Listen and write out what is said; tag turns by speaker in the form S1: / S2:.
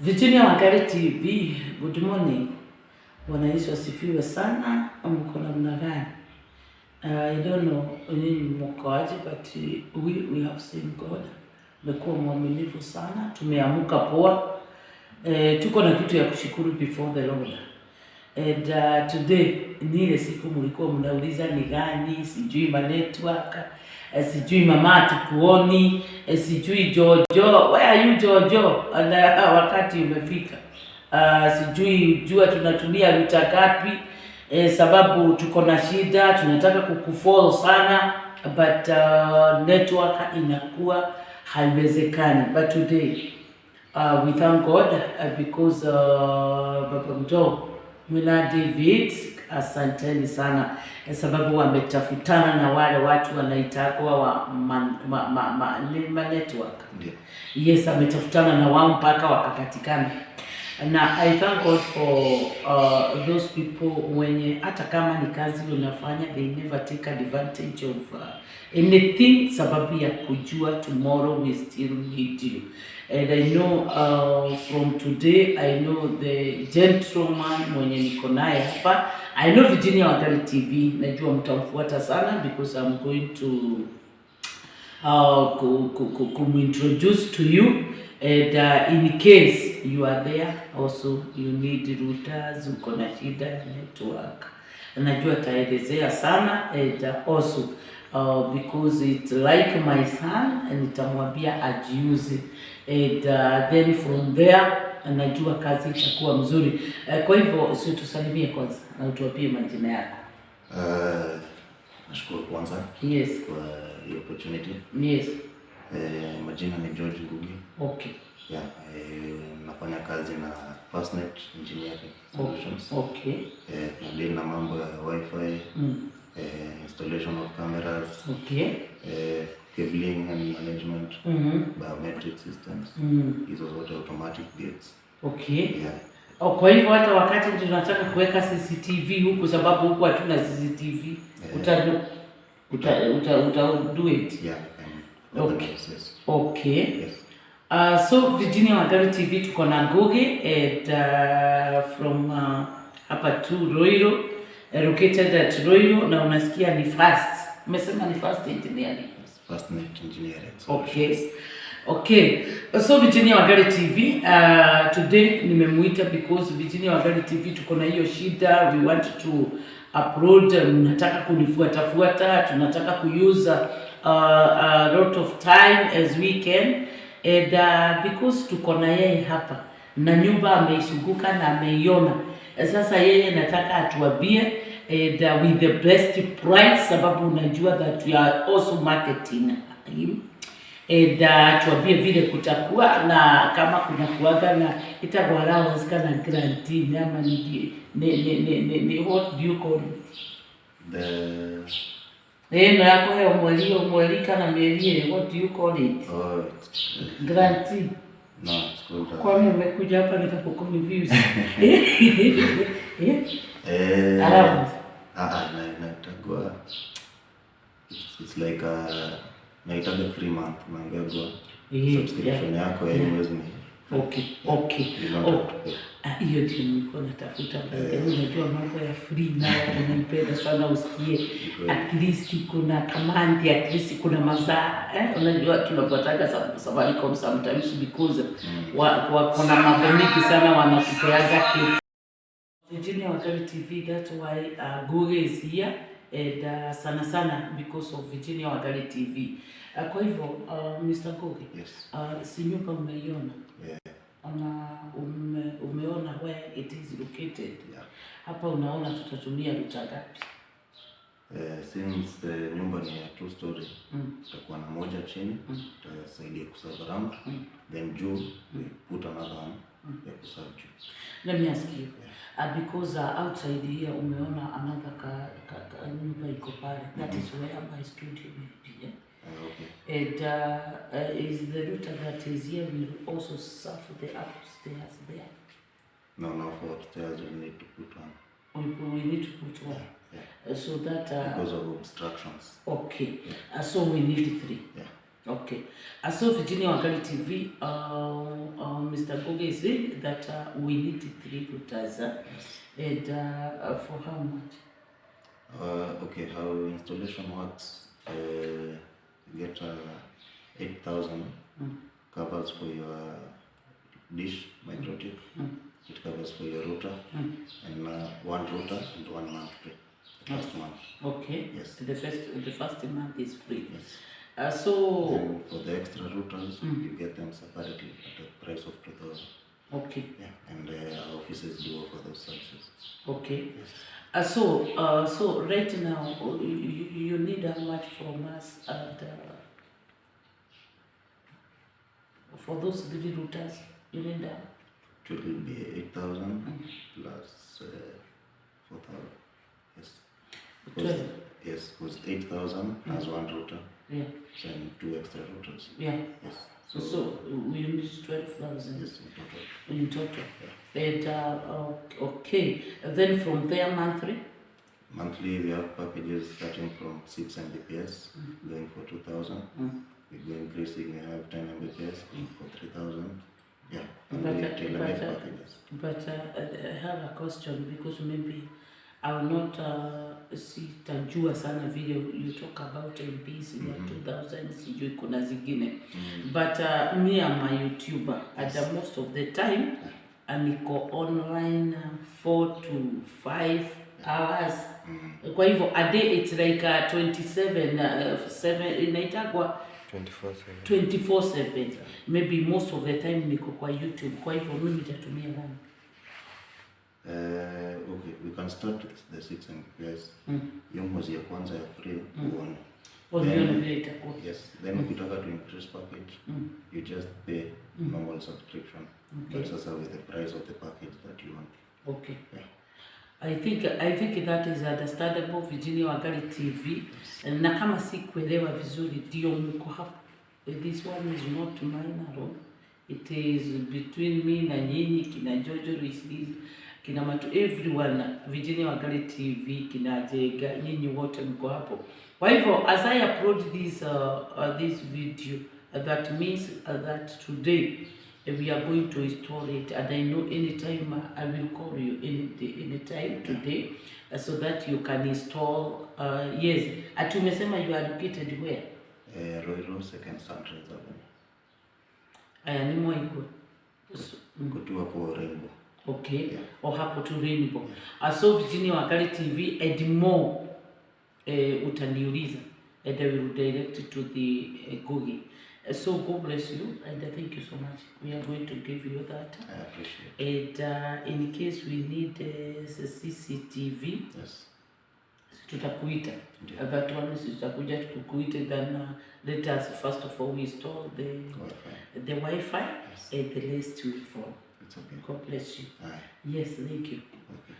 S1: Virginia Wangari TV, good morning. Bwana Yesu asifiwe sana. Mko namna gani? I don't know nyinyi mko aje, but we have seen God. Mmekuwa mwaminifu sana. Tumeamka poa. Tuko na kitu ya kushukuru before the Lord. And today ni ile siku mlikuwa mnauliza ni gani, sijui ma network, sijui mama tukuoni, sijui Jojo, where are you Jojo? Wakati umefika. Sijui jua tunatumia ruta gapi, sababu tuko na shida, tunataka kukufollow sana, but network inakuwa haiwezekani. But today we thank God because Baba Mjo Mwina David, asanteni sana sababu wametafutana na wale watu wanaitagwa wa network. Yes, ametafutana na wao mpaka wakapatikana. Na I thank God for those people wenye hata kama ni kazi unafanya, they never take advantage of anything sababu ya kujua tomorrow we still need you. And I know from today, I know the gentleman mwenye niko naye hapa. I know Virginia Wangari TV, najua mtamfuata sana because I'm going to introduce to you. And in case you are there, also you need routers, uko na shida network, najua taelezea sana. And also because it's like my son, and nitamwambia ajiuze. And then from there najua kazi itakuwa mzuri. Kwa hivyo sio, tusalimie kwanza na utuapie majina yako.
S2: Nashukuru kwanza.
S1: Yes.
S2: Kwa the opportunity.
S1: Yes.
S2: Majina ni George Ngugi.
S1: Okay.
S2: Yeah, nafanya kazi na Fastnet Engineering Solutions.
S1: Okay.
S2: Ndio na mambo ya wifi, installation of cameras.
S1: Okay.
S2: Cabling and management, biometric systems, hizo zote automatic gates.
S1: Okay.
S2: Yeah.
S1: Kwa hivyo hata wakati tunataka kuweka CCTV huku, sababu huku hatuna CCTV, do it.
S2: Yeah.
S1: Okay.
S2: Yes.
S1: Okay.
S2: Yes.
S1: So Virginia Wangari TV tuko na Ngugi and from hapa tu Roiro, located at Roiro, na unasikia ni fast. Umesema ni fast engineering.
S2: Fastnet Engineering.
S1: Okay. So Virginia Wangari TV, today nimemuita because Virginia Wangari TV tuko na hiyo shida. We want to upload, nataka kunifuata, tunataka kuuse a lot of time as we can. And because tuko na yeye hapa na nyumba ameisuguka na ameiona. Sasa yeye nataka atuambie and with the best price, sababu unajua that we are also marketing him. And tuambie vile kutakuwa na kama kuna kuaga na itagwara kana guarantee ama ni what do you call it? No yako hiyo mweli kana mieli, what do you call it? Guarantee.
S2: No, it's called
S1: kwa nini umekuja hapa nikakuconfuse?
S2: It's like naitaga free month, unaambiwa subscription yako ya mwezi ni.
S1: Okay. Hiyo ndio nilikuwa natafuta. Unajua mambo ya free na tunapenda sana usikie. At least kuna command, at least kuna mazaa. Unajua tunapotaka Safaricom sometimes because kuna mambo mengi sana wanatupeaga kitu. Virginia Wangari TV, that's why Google is here. And sana because of Virginia Wangari TV. Kwa hivyo Mr. Ngugi,
S2: yes.
S1: Si nyumba umeiona?
S2: Yeah.
S1: Umeona where it is located?
S2: Yeah.
S1: Hapa unaona tutatumia ruta gapi?
S2: Since nyumba ni 2 story, tutakuwa na moja chini, tutasaidia kuserve around, then juu we put another one ya kuserve juu.
S1: Let me ask you, because outside here umeona another nyumba iko pale, that is where my studio will be.
S2: Okay.
S1: And is the router that is here will also serve the upstairs there?
S2: No, for upstairs we need to put one.
S1: We need to put one.
S2: Yeah.
S1: So that
S2: because of obstructions.
S1: Okay. So we need 3.
S2: Yeah.
S1: Okay. So Virginia Wangali TV, Mr. Goge is saying that we need 3 routers.
S2: Yes.
S1: And for how much?
S2: Okay, how installation works, you get 8,000 covers for your dish, microchip. It covers for your router, and 1 router and 1 month free. The first month.
S1: Okay.
S2: Yes.
S1: The first month is free.
S2: Yes.
S1: So
S2: then for the extra routers, you get them separately at a price of 2,000.
S1: okay.
S2: Yeah, and our offices do offer those services.
S1: Okay.
S2: Yes.
S1: So right now you need how much from us and for those 3 routers you need
S2: It will be 8,000 plus 4,000. Yes.
S1: 12.
S2: Yes, because 8,000 has 1 router.
S1: Yeah.
S2: So and 2 extra routers.
S1: Yeah.
S2: Yes.
S1: So we need 12,000
S2: yes, in total.
S1: in total.
S2: Yeah.
S1: And okay. Then from there monthly.
S2: Monthly we have packages starting from 6 Mbps going for 2,000. We go increasing. We have 10 Mbps going for 3,000. Yeah. And we have tailor-made packages.
S1: But I have a question because maybe I will not sitajua sana vile you talk about MPs ya 2000 sijui kuna zingine. But me am a YouTuber at most of the time niko online 4 to 5 hours. Kwa hivyo a day it's like 7 inaitagwa 24/7. Maybe most of the time niko kwa YouTube. Kwa hivyo mimi nitatumia gani?
S2: Okay, we can start with the 6 Mbps. Hiyo mwezi ya kwanza ya free uone. Yes, then ukitaka to increase package, you just pay normal subscription. But sasa with the price of the package that you want.
S1: Okay.
S2: Yeah.
S1: I think that is understandable. Virginia Wangali TV. Na kama si kuelewa vizuri ndio mko hapo. This one is not mine alone. It is between me na nyinyi, kina Jojo Luis, kina Matu, everyone. Virginia Wangali TV, kina Jega, nyinyi wote mko hapo. Kwa hivyo as I upload this video, that means that today we are going to install it, and I know anytime I will call you anytime today so that you can install. Yes, ati umesema you are located where?
S2: Royal Second Sunrise Avenue.
S1: Aya ni Mwaiko.
S2: Kutu hapo Rainbow.
S1: Okay.
S2: Yeah.
S1: Or hapo to Rainbow. So Virginia Wangali TV and more utaniuliza and I will direct it to the Google. So God bless you and thank you so much. We are going to give you that.
S2: I appreciate it.
S1: And in case we need CCTV,
S2: Yes.
S1: tutakuita.
S2: Yeah.
S1: That one is tutakuja tukukuita, then let us first of all we install the Wi-Fi
S2: Yes.
S1: and the rest will follow.
S2: It's okay.
S1: God bless you.
S2: Aye.
S1: Yes, thank you.
S2: Okay.